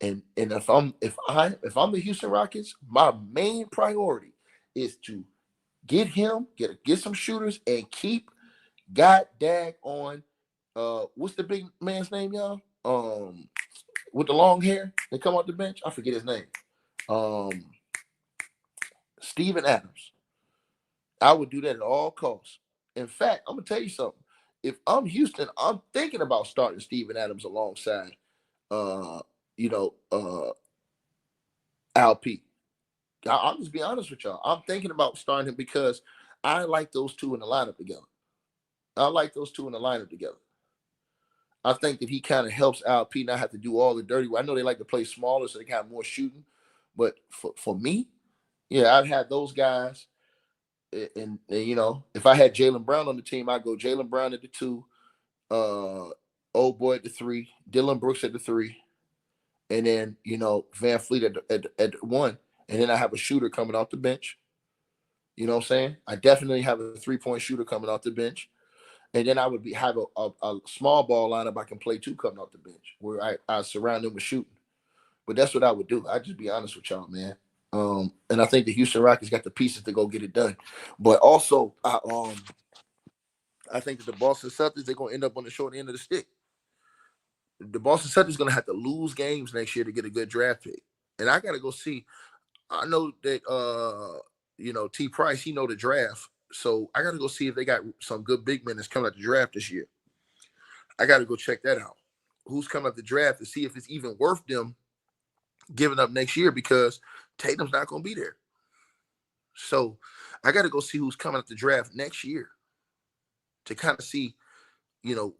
And if I'm the Houston Rockets, my main priority is to get him, get some shooters, and keep God dag on what's the big man's name, y'all? With the long hair that come off the bench. I forget his name. Um Steven Adams. I would do that at all costs. In fact, I'm gonna tell you something. If I'm Houston, I'm thinking about starting Steven Adams alongside uh, you know, Al P. I'll just be honest with y'all. I'm thinking about starting him because I like those two in the lineup together. I like those two in the lineup together. I think that he kind of helps Al P not have to do all the dirty work. I know they like to play smaller so they got more shooting, but for me, yeah, I'd have those guys. And if I had Jaylen Brown on the team, I'd go Jaylen Brown at the two, old boy at the three, Dylan Brooks at the three, and then Van Fleet at one, and then I have a shooter coming off the bench. You know what I'm saying? I definitely have a 3-point shooter coming off the bench, and then I would have a small ball lineup I can play two coming off the bench where I surround them with shooting. But that's what I would do. I'd just be honest with y'all, man. And I think the Houston Rockets got the pieces to go get it done. But also, I think that the Boston Celtics, they're gonna end up on the short end of the stick. The Boston Celtics gonna have to lose games next year to get a good draft pick. And I gotta go see. I know that T Price, he know the draft. So I gotta go see if they got some good big men that's coming out the draft this year. I gotta go check that out. Who's coming out the draft to see if it's even worth them giving up next year because Tatum's not gonna be there. So I gotta go see who's coming out the draft next year to kind of see,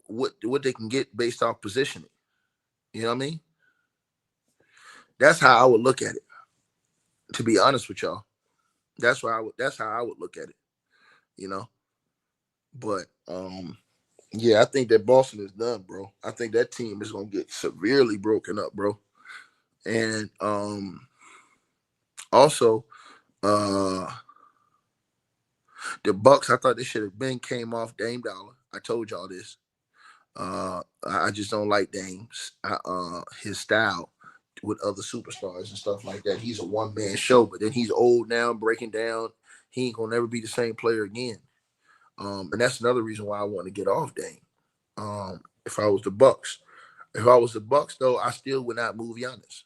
what they can get based off positioning. You know what I mean? That's how I would look at it. To be honest with y'all, That's how I would look at it. You know. But yeah, I think that Boston is done, bro. I think that team is gonna get severely broken up, bro. And also, uh, the Bucks. I thought they should have been came off Dame Dollar. I told y'all this. I just don't like Dame's his style with other superstars and stuff like that. He's a one man show, but then he's old now, breaking down. He ain't gonna never be the same player again. And that's another reason why I want to get off Dame. If I was the Bucks, though, I still would not move Giannis.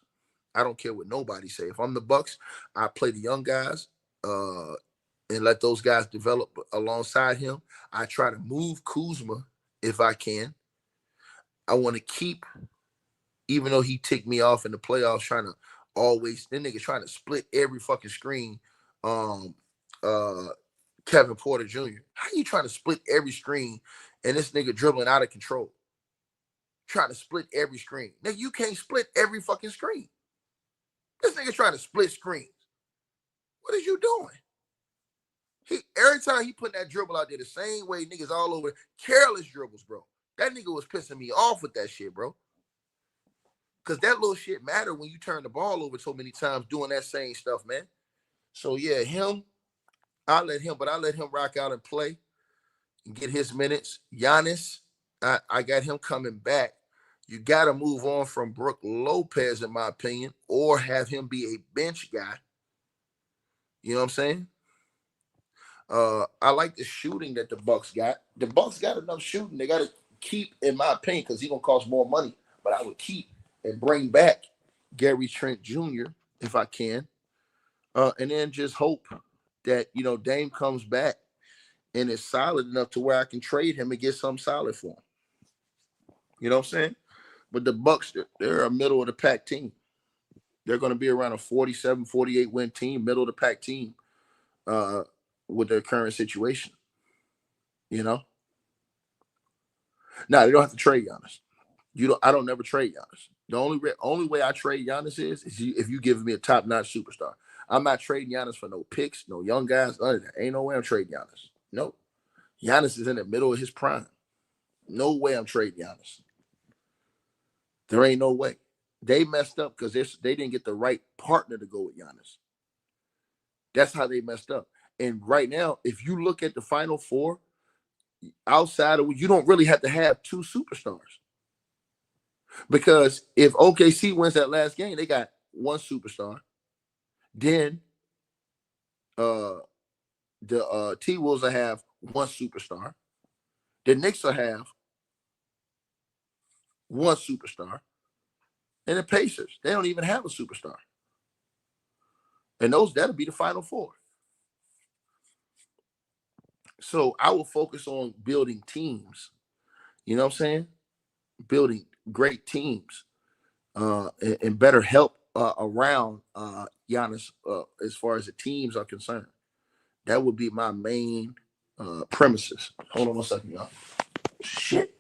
I don't care what nobody say. If I'm the Bucks, I play the young guys, and let those guys develop alongside him. I try to move Kuzma if I can. I want to keep, even though he ticked me off in the playoffs, trying to that nigga trying to split every fucking screen. Um, uh, Kevin Porter Jr. How you trying to split every screen and this nigga dribbling out of control? Trying to split every screen. Nigga, you can't split every fucking screen. This nigga trying to split screens. What is you doing? Every time he put that dribble out there the same way, niggas all over, careless dribbles, bro. That nigga was pissing me off with that shit, bro. Because that little shit matter when you turn the ball over so many times doing that same stuff, man. So, yeah, I let him rock out and play and get his minutes. Giannis, I got him coming back. You got to move on from Brook Lopez, in my opinion, or have him be a bench guy. You know what I'm saying? I like the shooting that the Bucks got. The Bucks got enough shooting. They got to keep, in my opinion, because he's gonna cost more money. But I would keep and bring back Gary Trent Jr. if I can, and then just hope that Dame comes back and is solid enough to where I can trade him and get something solid for him. You know what I'm saying? But the Bucks, they're a middle of the pack team. They're going to be around a 47, 48 win team, middle of the pack team, uh, with their current situation. You know, now they don't have to trade Giannis. I don't never trade Giannis. The only way I trade Giannis is if you give me a top notch superstar. I'm not trading Giannis for no picks, no young guys. None of that. Ain't no way I'm trading Giannis. No, Giannis is in the middle of his prime. No way I'm trading Giannis. There ain't no way. They messed up because they didn't get the right partner to go with Giannis. That's how they messed up. And right now, if you look at the Final Four, outside of you don't really have to have two superstars. Because if OKC wins that last game, they got one superstar. Then the T-Wolves will have one superstar. The Knicks will have one superstar. And the Pacers, they don't even have a superstar. And that'll be the Final Four. So I will focus on building teams. You know what I'm saying? Building great teams and better help around Giannis as far as the teams are concerned. That would be my main premises. Hold on 1 second, y'all. Shit.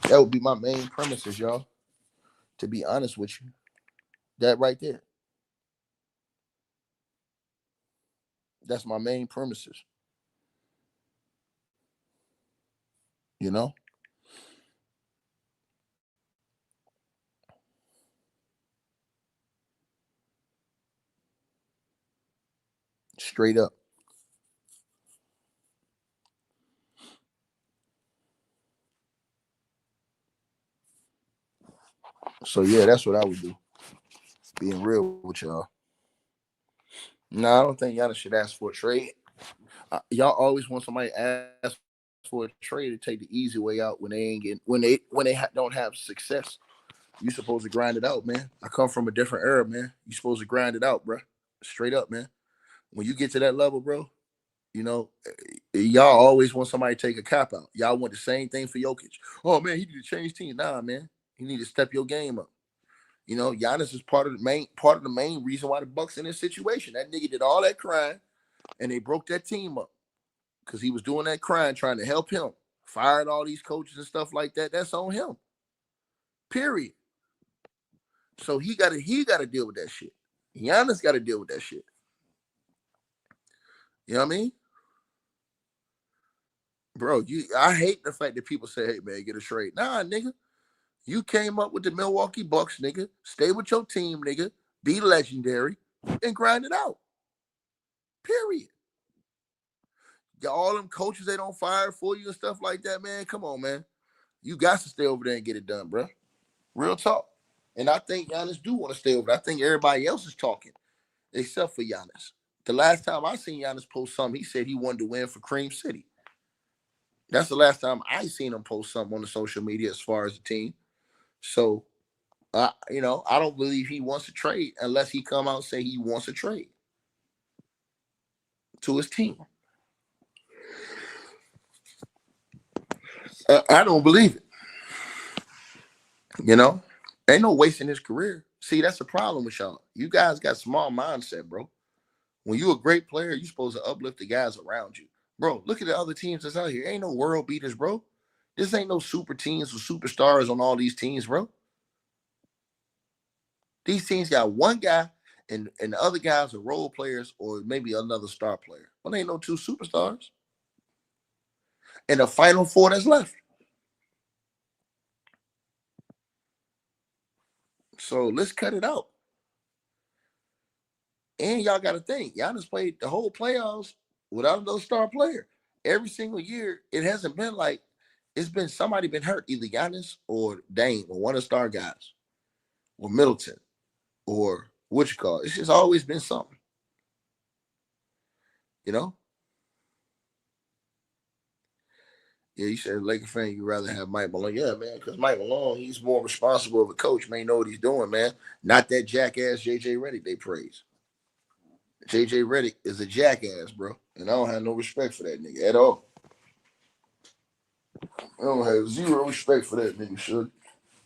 That would be my main premises, y'all. To be honest with you. That right there. That's my main premises. You know? Straight up. So yeah, that's what I would do. Being real with y'all. No, I don't think y'all should ask for a trade. Y'all always want somebody to ask for a trade to take the easy way out when they ain't getting don't have success. You supposed to grind it out, man. I come from a different era, man. You supposed to grind it out, bro. Straight up, man. When you get to that level, bro, you know, y'all always want somebody to take a cop out. Y'all want the same thing for Jokic. Oh man, he need to change team. Nah, man. You need to step your game up. You know, Giannis is part of the main reason why the Bucks in this situation. That nigga did all that crying, and they broke that team up because he was doing that crying, trying to help him. Fired all these coaches and stuff like that. That's on him. Period. So he gotta deal with that shit. Giannis got to deal with that shit. You know what I mean? Bro, I hate the fact that people say, hey man, get a trade. Nah, nigga. You came up with the Milwaukee Bucks, nigga. Stay with your team, nigga. Be legendary and grind it out. Period. All them coaches they don't fire for you and stuff like that, man. Come on, man. You got to stay over there and get it done, bro. Real talk. And I think Giannis do want to stay over there. I think everybody else is talking, except for Giannis. The last time I seen Giannis post something, he said he wanted to win for Cream City. That's the last time I seen him post something on the social media as far as the team. So, I don't believe he wants to trade unless he come out and say he wants to trade to his team. I don't believe it. You know, ain't no wasting his career. See, that's the problem with y'all. You guys got small mindset, bro. When you a great player, you supposed to uplift the guys around you. Bro, look at the other teams that's out here. Ain't no world beaters, bro. This ain't no super teams with superstars on all these teams, bro. These teams got one guy and the other guys are role players or maybe another star player. But ain't no two superstars. And the final four that's left. So let's cut it out. And y'all got to think, y'all just played the whole playoffs without another star player. Every single year, it hasn't been like it's been somebody been hurt, either Giannis or Dame or one of the star guys, or Middleton, or what you call it. It's just always been something, you know. Yeah, you said Laker fan, you rather have Mike Malone. Yeah, man, because Mike Malone, he's more responsible of a coach, man. He know what he's doing, man. Not that jackass JJ Redick they praise. JJ Redick is a jackass, bro. And I don't have no respect for that nigga at all. I don't have zero respect for that nigga, should.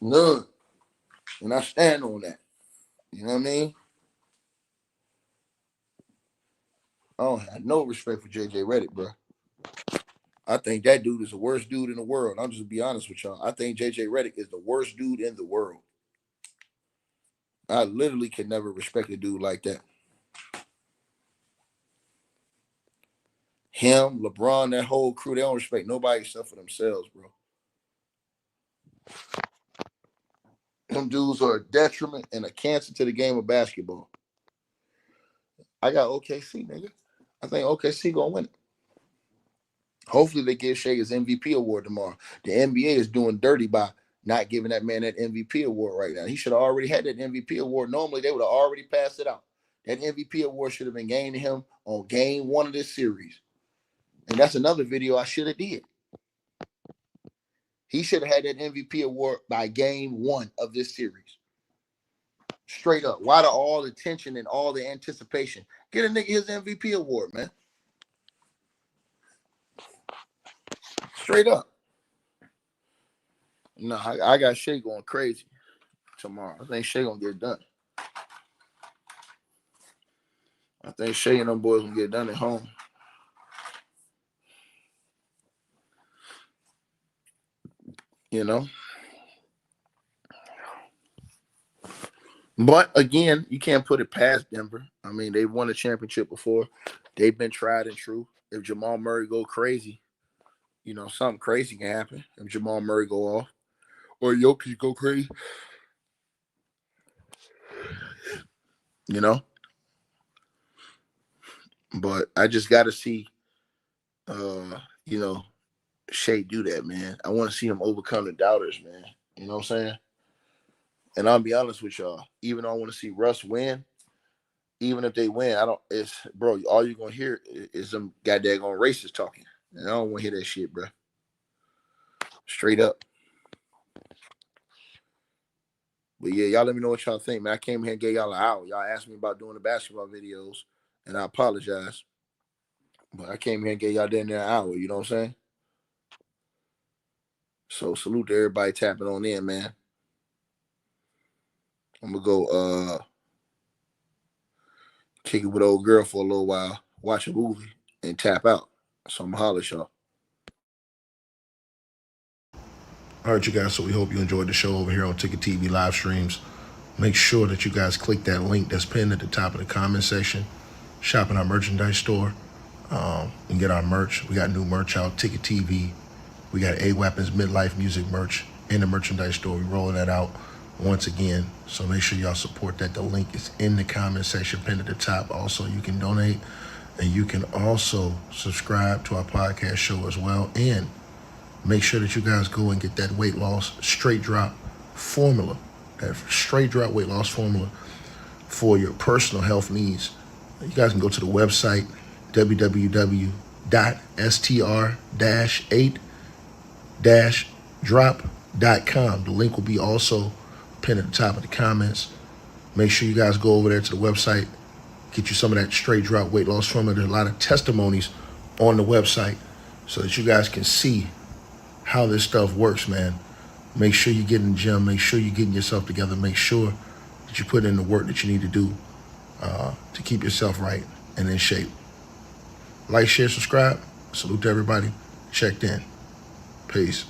None. And I stand on that. You know what I mean? I don't have no respect for JJ Redick, bro. I think that dude is the worst dude in the world. I'm just be honest with y'all. I think JJ Redick is the worst dude in the world. I literally can never respect a dude like that. Him, LeBron, that whole crew, they don't respect nobody except for themselves, bro. Them dudes are a detriment and a cancer to the game of basketball. I got OKC, nigga. I think OKC gonna win it. Hopefully they give Shea his MVP award tomorrow. The NBA is doing dirty by not giving that man that MVP award right now. He should have already had that MVP award. Normally they would have already passed it out. That MVP award should have been gained to him on game one of this series. And that's another video I should have did. He should have had that MVP award by game one of this series. Straight up. Why all the tension and all the anticipation? Get a nigga his MVP award, man. Straight up. No, I got Shea going crazy tomorrow. I think Shea gonna get done. I think Shea and them boys gonna get done at home. You know? But again, you can't put it past Denver. I mean, they've won a championship before. They've been tried and true. If Jamal Murray go crazy, you know, something crazy can happen. If Jamal Murray go off. Or Jokic go crazy. You know? But I just gotta see you know, Shea do that, man. I want to see him overcome the doubters, man. You know what I'm saying? And I'll be honest with y'all. Even though I want to see Russ win, even if they win, bro, all you're gonna hear is them goddamn racists talking. And I don't want to hear that shit, bro. Straight up. But yeah, y'all let me know what y'all think, man. I came here and gave y'all an hour. Y'all asked me about doing the basketball videos, and I apologize. But I came here and gave y'all damn near an hour, you know what I'm saying? So salute to everybody tapping on in, man. I'm gonna go kick it with old girl for a little while, watch a movie, and tap out. So I'm gonna holler at y'all. All right, you guys, so we hope you enjoyed the show over here on Ticket TV live streams. Make sure that you guys click that link that's pinned at the top of the comment section. Shop in our merchandise store and get our merch. We got new merch out, Ticket TV. We got A-Weapons Midlife Music merch in the merchandise store. We're rolling that out once again. So make sure y'all support that. The link is in the comment section pinned at the top. Also, you can donate and you can also subscribe to our podcast show as well. And make sure that you guys go and get that weight loss straight drop formula, that straight drop weight loss formula for your personal health needs. You guys can go to the website, www.str-8-drop.com. The link will be also pinned at the top of the comments. Make sure you guys go over there to the website, get you some of that straight drop weight loss formula. There's a lot of testimonies on the website so that you guys can see how this stuff works, man. Make sure you get in the gym. Make sure you're getting yourself together. Make sure that you put in the work that you need to do to keep yourself right and in shape. Like, share, subscribe. Salute to everybody checked in. Peace.